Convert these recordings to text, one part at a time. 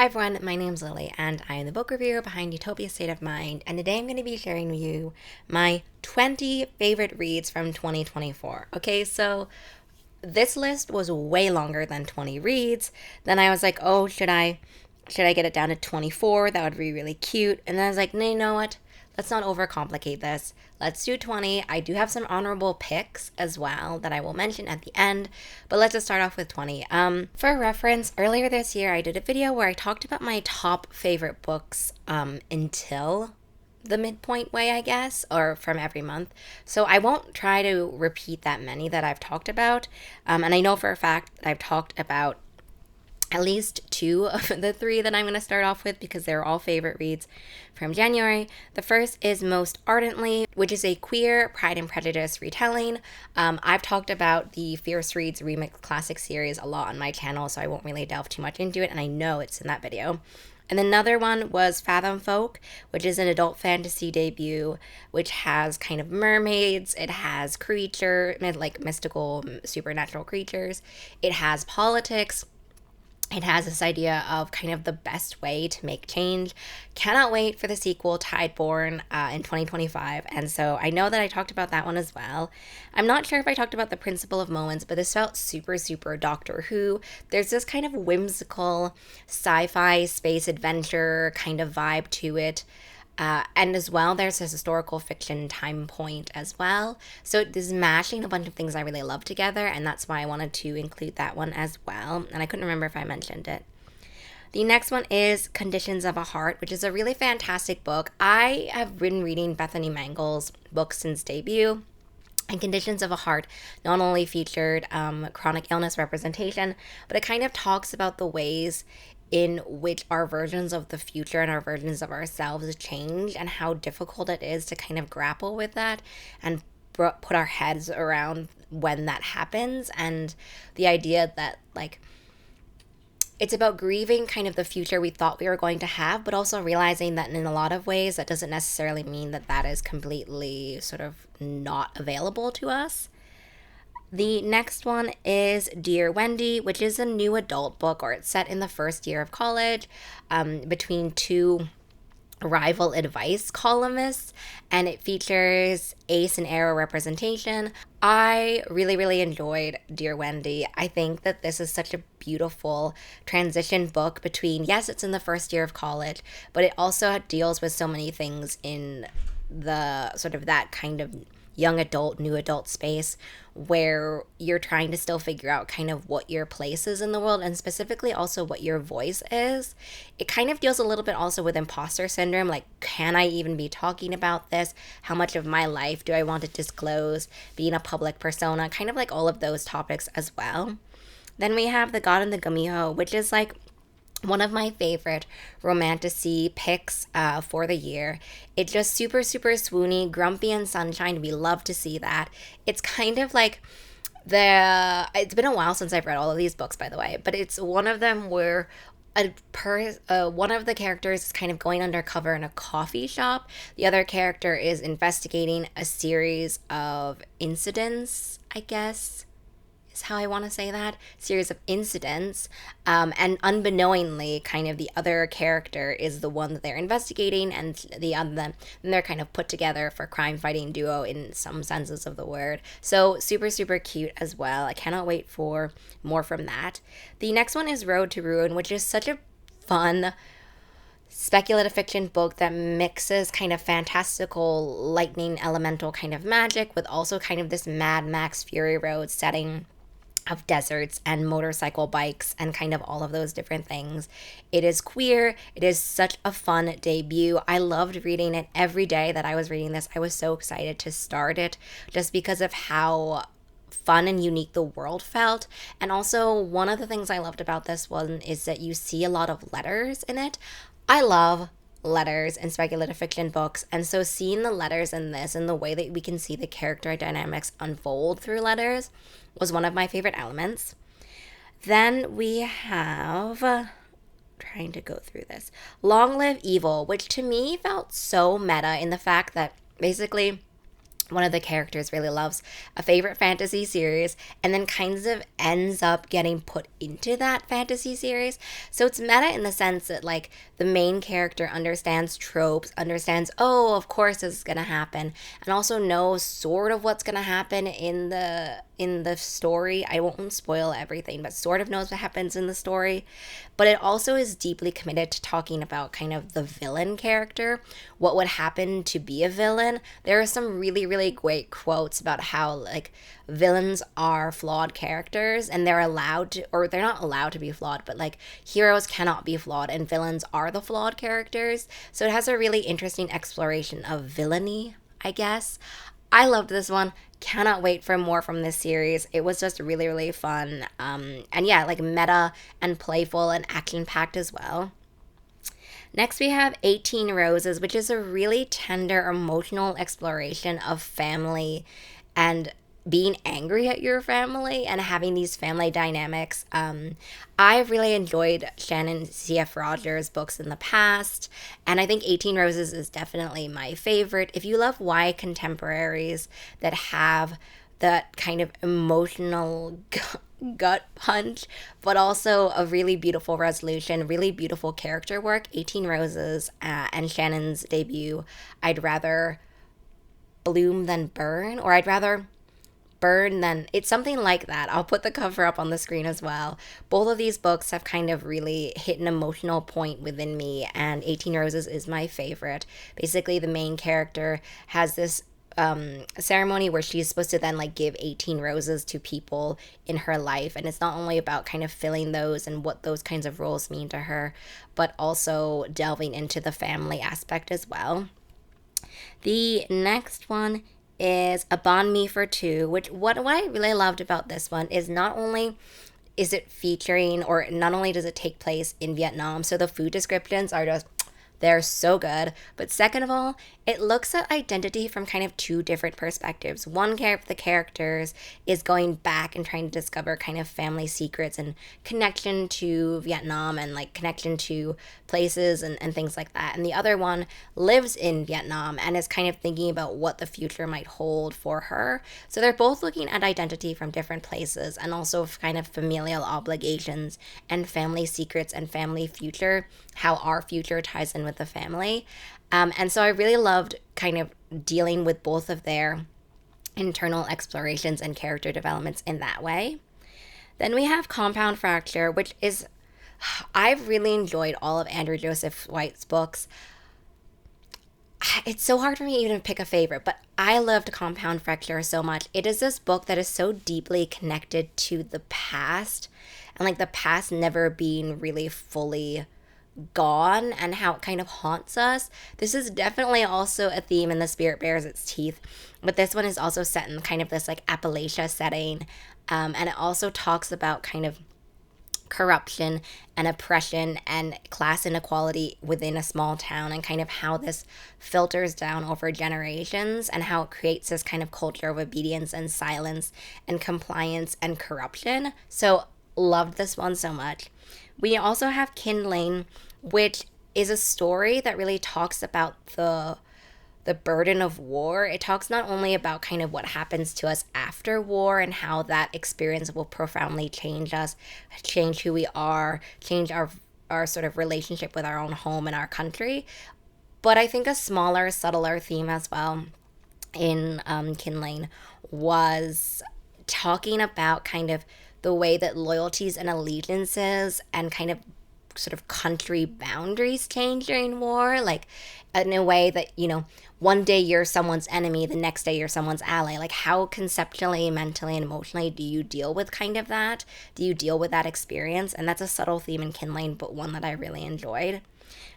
Hi everyone, my name's Lily and I am the book reviewer behind Utopia State of Mind, and today I'm going to be sharing with you my 20 favorite reads from 2024. Okay, so this list was way longer than 20 reads. Then I was like, oh, should I get it down to 24? That would be really cute. And then I was like, no, you know what? Let's not overcomplicate this. Let's do 20. I do have some honorable picks as well that I will mention at the end, but let's just start off with 20. For reference, earlier this year I did a video where I talked about my top favorite books until the midpoint way, I guess, or from every month. So I won't try to repeat that many that I've talked about. And I know for a fact that I've talked about at least two of the three that I'm going to start off with because they're all favorite reads from January. The first is Most Ardently, which is a queer Pride and Prejudice retelling. I've talked about the Fierce Reads Remix Classic series a lot on my channel, so I won't really delve too much into it, and I know it's in that video. And another one was Fathom Folk, which is an adult fantasy debut, which has kind of mermaids, it has like mystical, supernatural creatures, it has politics. It has this idea of kind of the best way to make change. Cannot wait for the sequel, Tideborn, in 2025. And so I know that I talked about that one as well. I'm not sure if I talked about The Principle of Moments, but this felt super, super Doctor Who. There's this kind of whimsical sci-fi space adventure kind of vibe to it. And as well, there's this historical fiction time point as well. So this is mashing a bunch of things I really love together, and that's why I wanted to include that one as well. And I couldn't remember if I mentioned it. The next one is Conditions of a Heart, which is a really fantastic book. I have been reading Bethany Mangel's books since debut. And Conditions of a Heart not only featured chronic illness representation, but it kind of talks about the ways in which our versions of the future and our versions of ourselves change and how difficult it is to kind of grapple with that and put our heads around when that happens, and the idea that like it's about grieving kind of the future we thought we were going to have, but also realizing that in a lot of ways that doesn't necessarily mean that that is completely sort of not available to us. The next one is Dear Wendy, which is a new adult book, or it's set in the first year of college between two rival advice columnists, and it features ace and arrow representation. I really, really enjoyed Dear Wendy. I think that this is such a beautiful transition book between, yes, it's in the first year of college, but it also deals with so many things in the sort of that kind of young adult, new adult space where you're trying to still figure out kind of what your place is in the world, and specifically also what your voice is. It kind of deals a little bit also with imposter syndrome, like, can I even be talking about this? How much of my life do I want to disclose? Being a public persona, kind of like all of those topics as well. Then we have The God and the Gumiho, which is like one of my favorite romantasy picks for the year. It's just super, super swoony, grumpy and sunshine. We love to see that. It's kind of like it's been a while since I've read all of these books, by the way, but it's one of them where one of the characters is kind of going undercover in a coffee shop. The other character is investigating a series of incidents, I guess is how I want to say that, series of incidents, and unbeknowingly kind of the other character is the one that they're investigating, and then they're kind of put together for crime fighting duo in some senses of the word. So super, super cute as well. I cannot wait for more from that. The next one is Road to Ruin, which is such a fun speculative fiction book that mixes kind of fantastical lightning elemental kind of magic with also kind of this Mad Max Fury Road setting of deserts and motorcycle bikes and kind of all of those different things. It is queer. It is such a fun debut. I loved reading it every day that I was reading this. I was so excited to start it just because of how fun and unique the world felt. And also, one of the things I loved about this one is that you see a lot of letters in it. I love letters in speculative fiction books, and so seeing the letters in this and the way that we can see the character dynamics unfold through letters was one of my favorite elements. Then we have, trying to go through this, Long Live Evil, which to me felt so meta in the fact that basically one of the characters really loves a favorite fantasy series and then kind of ends up getting put into that fantasy series. So it's meta in the sense that like the main character understands tropes, understands, oh, of course this is gonna happen, and also knows sort of what's gonna happen in the story. I won't spoil everything, but sort of knows what happens in the story. But it also is deeply committed to talking about kind of the villain character, what would happen to be a villain. There are some really, really great quotes about how like villains are flawed characters and they're allowed to, or they're not allowed to be flawed, but like heroes cannot be flawed and villains are the flawed characters. So it has a really interesting exploration of villainy, I guess. I loved this one. Cannot wait for more from this series. It was just really, really fun. And yeah, like meta and playful and action packed as well. Next, we have 18 Roses, which is a really tender, emotional exploration of family and being angry at your family and having these family dynamics. I've really enjoyed Shannon C.F. Rogers' books in the past, and I think 18 Roses is definitely my favorite. If you love YA contemporaries that have that kind of emotional gut punch, but also a really beautiful resolution, really beautiful character work, 18 Roses and Shannon's debut, I'd Rather Bloom Than Burn, or I'd Rather Burn Than, it's something like that. I'll put the cover up on the screen as well. Both of these books have kind of really hit an emotional point within me, and 18 Roses is my favorite. Basically, the main character has this ceremony where she's supposed to then like give 18 roses to people in her life, and it's not only about kind of filling those and what those kinds of roles mean to her, but also delving into the family aspect as well. The next one is A Banh Mi for Two, which what I really loved about this one is not only is it featuring, or not only does it take place in Vietnam, so the food descriptions are just, they're so good. But second of all, it looks at identity from kind of two different perspectives. One of the characters is going back and trying to discover kind of family secrets and connection to Vietnam and like connection to places and things like that. And the other one lives in Vietnam and is kind of thinking about what the future might hold for her. So they're both looking at identity from different places and also kind of familial obligations and family secrets and family future, how our future ties in with the family. And so I really loved kind of dealing with both of their internal explorations and character developments in that way. Then we have Compound Fracture, which is, I've really enjoyed all of Andrew Joseph White's books. It's so hard for me even to pick a favorite, but I loved Compound Fracture so much. It is this book that is so deeply connected to the past, and like the past never being really fully gone and how it kind of haunts us. This is definitely also a theme in The Spirit Bears Its Teeth, but this one is also set in kind of this like Appalachia setting, and it also talks about kind of corruption and oppression and class inequality within a small town and kind of how this filters down over generations and how it creates this kind of culture of obedience and silence and compliance and corruption. So loved this one so much. We also have Kindling, which is a story that really talks about the burden of war. It talks not only about kind of what happens to us after war and how that experience will profoundly change us, change who we are, change our sort of relationship with our own home and our country, but I think a smaller, subtler theme as well in Kindling was talking about kind of the way that loyalties and allegiances and kind of sort of country boundaries change during war, like in a way that, you know, one day you're someone's enemy, the next day you're someone's ally. Like how conceptually, mentally, and emotionally do you deal with kind of that? Do you deal with that experience? And that's a subtle theme in Kindling, but one that I really enjoyed.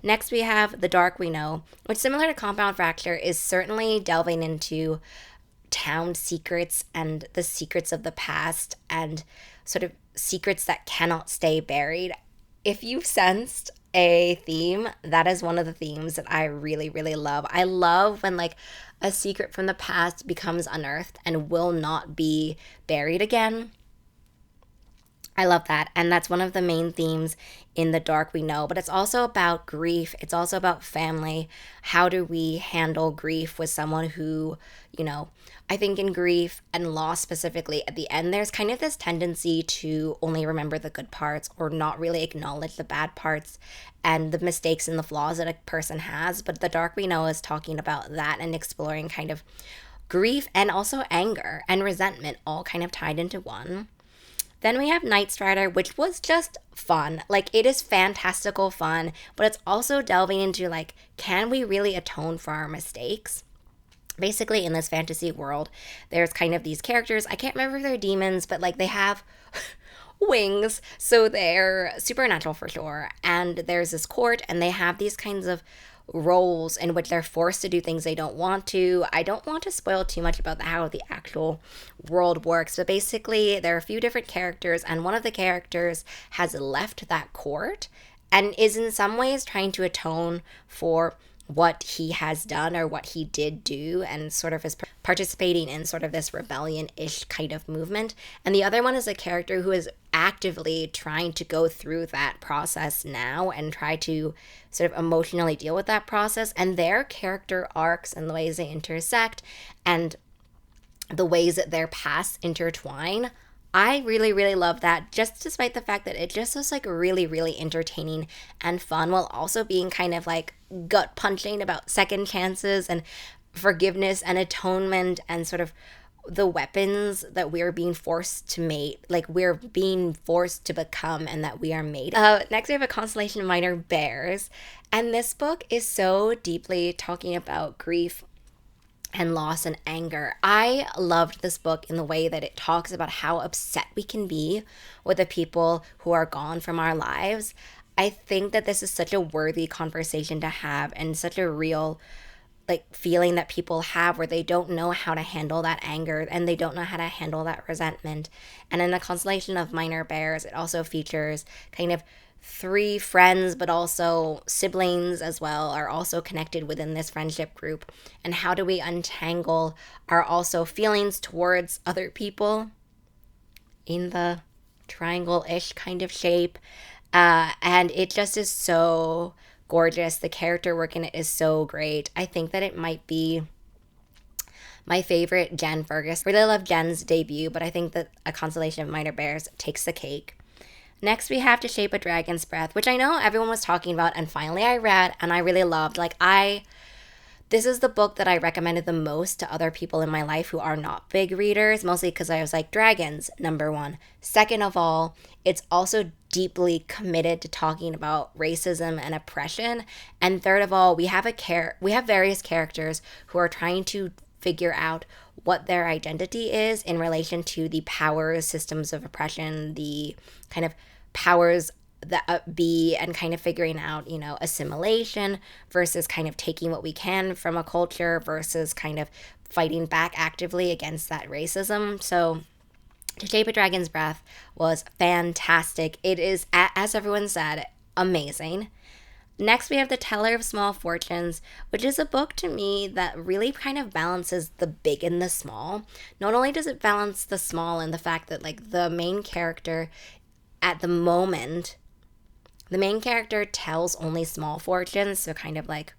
Next, we have The Dark We Know, which, similar to Compound Fracture, is certainly delving into town secrets and the secrets of the past and sort of secrets that cannot stay buried. If you've sensed a theme, that is one of the themes that I really, really love. I love when like a secret from the past becomes unearthed and will not be buried again. I love that. And that's one of the main themes in The Dark We Know. But it's also about grief. It's also about family. How do we handle grief with someone who, you know, I think in grief and loss specifically, at the end, there's kind of this tendency to only remember the good parts or not really acknowledge the bad parts and the mistakes and the flaws that a person has. But The Dark We Know is talking about that and exploring kind of grief and also anger and resentment all kind of tied into one. Then we have Night Strider, which was just fun. Like, it is fantastical fun, but it's also delving into, like, can we really atone for our mistakes? Basically, in this fantasy world, there's kind of these characters. I can't remember if they're demons, but, like, they have wings, so they're supernatural for sure. And there's this court, and they have these kinds of roles in which they're forced to do things they don't want to. I don't want to spoil too much about how the actual world works, but basically there are a few different characters, and one of the characters has left that court and is in some ways trying to atone for what he has done or what he did do, and sort of is participating in sort of this rebellion-ish kind of movement. And the other one is a character who is actively trying to go through that process now and try to sort of emotionally deal with that process, and their character arcs and the ways they intersect and the ways that their paths intertwine. I really, really love that, just despite the fact that it just was like really, really entertaining and fun, while also being kind of like gut punching about second chances and forgiveness and atonement and sort of the weapons that we're being forced to make, like we're being forced to become and that we are made. Next, we have A Constellation of Minor Bears. And this book is so deeply talking about grief and loss and anger. I loved this book in the way that it talks about how upset we can be with the people who are gone from our lives. I think that this is such a worthy conversation to have, and such a real like feeling that people have where they don't know how to handle that anger and they don't know how to handle that resentment. And in The Constellation of Minor Bears, it also features kind of three friends, but also siblings as well, are also connected within this friendship group. And how do we untangle our also feelings towards other people in the triangle-ish kind of shape. And it just is so gorgeous. The character work in it is so great. I think that it might be my favorite Jen Fergus. Really love Jen's debut, but I think that A Constellation of Minor Bears takes the cake. Next, we have To Shape a Dragon's Breath, which I know everyone was talking about, and finally I read, and I really loved. This is the book that I recommended the most to other people in my life who are not big readers, mostly because I was like, dragons, number one. Second of all, it's also deeply committed to talking about racism and oppression. And third of all, we have various characters who are trying to figure out what their identity is in relation to the powers, systems of oppression, the kind of powers that be, and kind of figuring out, assimilation versus kind of taking what we can from a culture versus kind of fighting back actively against that racism. So To Shape a Dragon's Breath was fantastic. It is, as everyone said, amazing. Next, we have The Teller of Small Fortunes, which is a book to me that really kind of balances the big and the small. Not only does it balance the small and the fact that, like, the main character at the moment, the main character tells only small fortunes, so kind of like,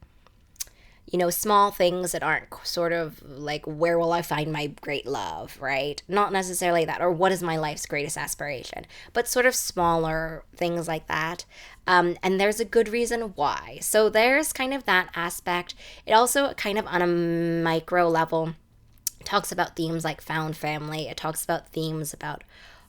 small things that aren't sort of like, where will I find my great love, right? Not necessarily that, or what is my life's greatest aspiration, but sort of smaller things like that. And there's a good reason why. So there's kind of that aspect. It also kind of on a micro level talks about themes like found family. It talks about themes about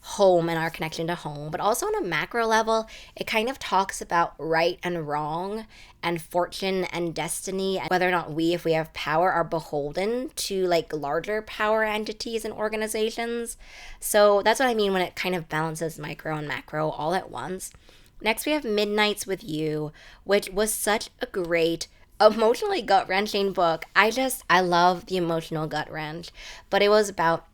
home and our connection to home, but also on a macro level, it kind of talks about right and wrong and fortune and destiny, and whether or not we, if we have power, are beholden to like larger power entities and organizations. So that's what I mean when it kind of balances micro and macro all at once. Next, we have Midnights with You, which was such a great emotionally gut-wrenching book. I love the emotional gut wrench, but it was about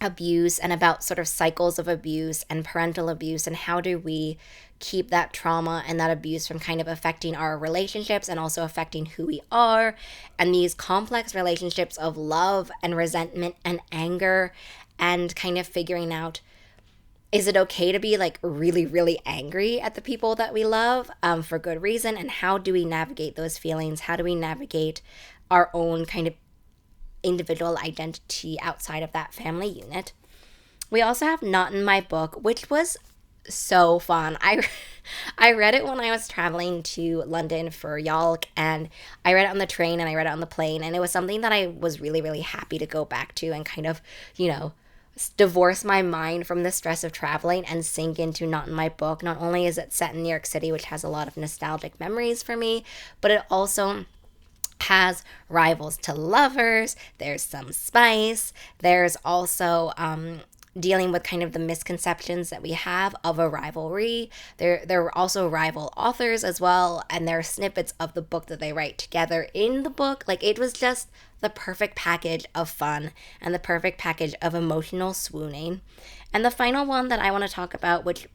abuse and about sort of cycles of abuse and parental abuse, and how do we keep that trauma and that abuse from kind of affecting our relationships and also affecting who we are, and these complex relationships of love and resentment and anger, and kind of figuring out Is it okay to be like really, really angry at the people that we love for good reason? And how do we navigate those feelings? How do we navigate our own kind of individual identity outside of that family unit? We also have Not in My Book, which was so fun. I read it when I was traveling to London for Yalk, and I read it on the train and I read it on the plane, and it was something that I was really, really happy to go back to and kind of, divorce my mind from the stress of traveling and sink into Not in My Book. Not only is it set in New York City, which has a lot of nostalgic memories for me, but it also has rivals to lovers. There's some spice. There's also dealing with kind of the misconceptions that we have of a rivalry. There are also rival authors as well, and there are snippets of the book that they write together in the book. Like, it was just the perfect package of fun and the perfect package of emotional swooning. And the final one that I want to talk about, which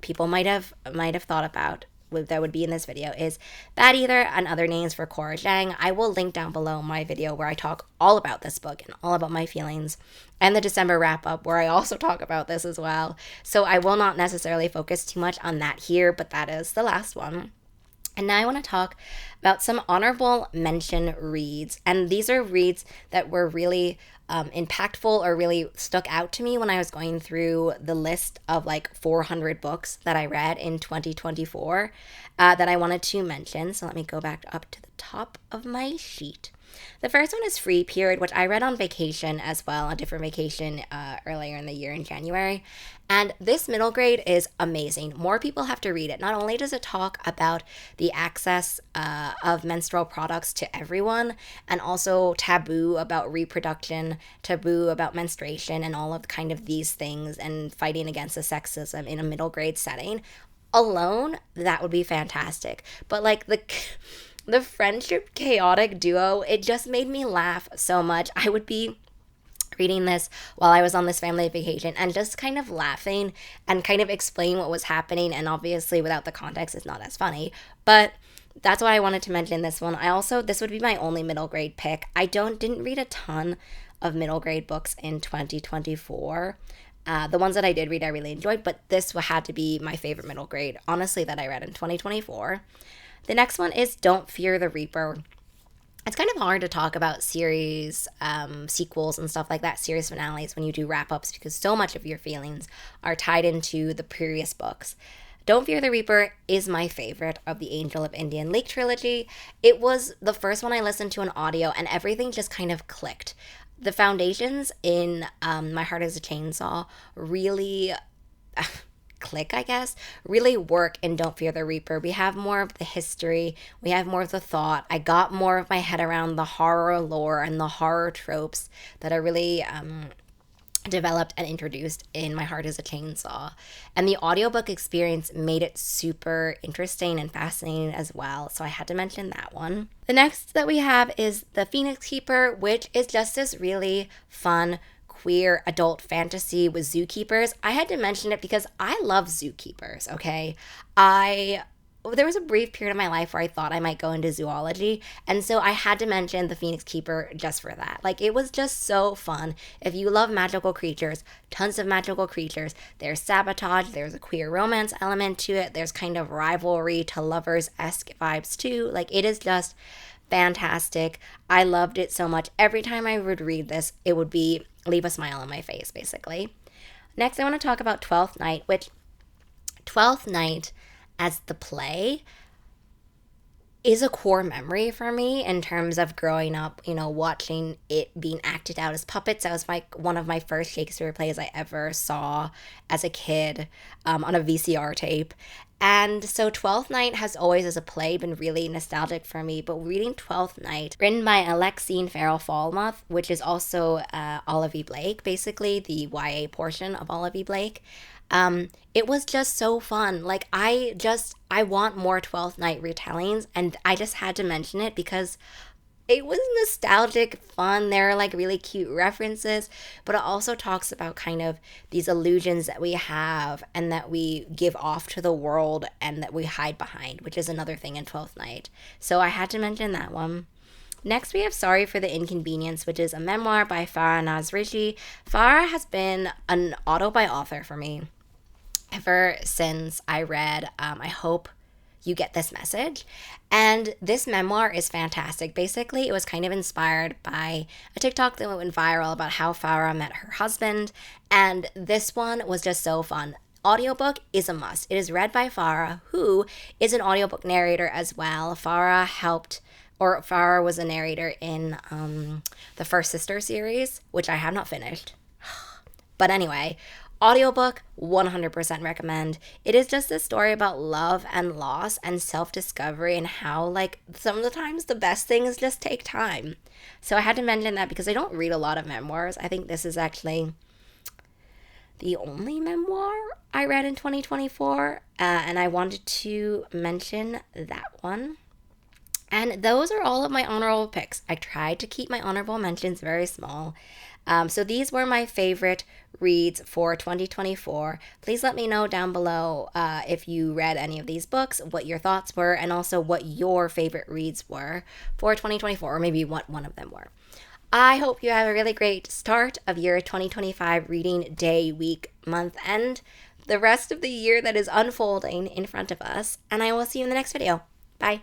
people might have thought about, that would be in this video, is Bad Either and Other Names for Cora Zhang. I will link down below my video where I talk all about this book and all about my feelings, and the December wrap up where I also talk about this as well. So I will not necessarily focus too much on that here, but that is the last one. And now I want to talk about some honorable mention reads. And these are reads that were really impactful or really stuck out to me when I was going through the list of like 400 books that I read in 2024 that I wanted to mention. So let me go back up to the top of my sheet. The first one is Free Period, which I read on vacation as well, a different vacation earlier in the year in January. And this middle grade is amazing. More people have to read it. Not only does it talk about the access of menstrual products to everyone, and also taboo about reproduction, taboo about menstruation, and all of kind of these things, and fighting against the sexism in a middle grade setting. Alone, that would be fantastic. But like the friendship chaotic duo, it just made me laugh so much. I would be reading this while I was on this family vacation and just kind of laughing and kind of explain what was happening. And obviously without the context, it's not as funny, but that's why I wanted to mention this one. This would be my only middle grade pick. I didn't read a ton of middle grade books in 2024. The ones that I did read, I really enjoyed, but this had to be my favorite middle grade, honestly, that I read in 2024. The next one is Don't Fear the Reaper. It's kind of hard to talk about series sequels and stuff like that, series finales, when you do wrap-ups, because so much of your feelings are tied into the previous books. Don't Fear the Reaper is my favorite of the Angel of Indian Lake trilogy. It was the first one I listened to on audio, and everything just kind of clicked. The foundations in My Heart is a Chainsaw really click, I guess, really work in Don't Fear the Reaper. We have more of the history, we have more of the thought. I got more of my head around the horror lore and the horror tropes that are really developed and introduced in My Heart is a Chainsaw. And the audiobook experience made it super interesting and fascinating as well, so I had to mention that one. The next that we have is The Phoenix Keeper, which is just this really fun queer adult fantasy with zookeepers. I had to mention it because I love zookeepers, okay? There was a brief period of my life where I thought I might go into zoology, and so I had to mention The Phoenix Keeper just for that. Like, it was just so fun. If you love magical creatures, tons of magical creatures. There's sabotage, there's a queer romance element to it, there's kind of rivalry to lovers-esque vibes too. Like, it is just fantastic. I loved it so much. Every time I would read this, it would leave a smile on my face, basically. Next, I want to talk about Twelfth Night, which Twelfth Night as the play is a core memory for me in terms of growing up, watching it being acted out as puppets. That was one of my first Shakespeare plays I ever saw as a kid on a VCR tape. And so Twelfth Night has always, as a play, been really nostalgic for me. But reading Twelfth Night, written by Alexine Farrell-Falmouth, which is also Olive E. Blake, basically, the YA portion of Olive E. Blake, it was just so fun. Like, I want more Twelfth Night retellings, and I just had to mention it because it was nostalgic fun. There are like really cute references, but it also talks about kind of these illusions that we have and that we give off to the world and that we hide behind, which is another thing in Twelfth Night. So I had to mention that one. Next, we have Sorry for the Inconvenience, which is a memoir by Farah Nasrishi. Farah has been an auto-buy author for me ever since I read I Hope You Get This Message. And this memoir is fantastic. Basically, it was kind of inspired by a TikTok that went viral about how Farah met her husband. And this one was just so fun. Audiobook is a must. It is read by Farah, who is an audiobook narrator as well. Farah was a narrator in the First Sister series, which I have not finished. But anyway, audiobook 100% recommend. It is just a story about love and loss and self-discovery and how, like, some of the times the best things just take time. So I had to mention that because I don't read a lot of memoirs. I think this is actually the only memoir I read in 2024, and I wanted to mention that one. And those are all of my honorable picks. I tried to keep my honorable mentions very small. So these were my favorite reads for 2024. Please let me know down below if you read any of these books, what your thoughts were, and also what your favorite reads were for 2024, or maybe what one of them were. I hope you have a really great start of your 2025 reading day, week, month, and the rest of the year that is unfolding in front of us. And I will see you in the next video. Bye.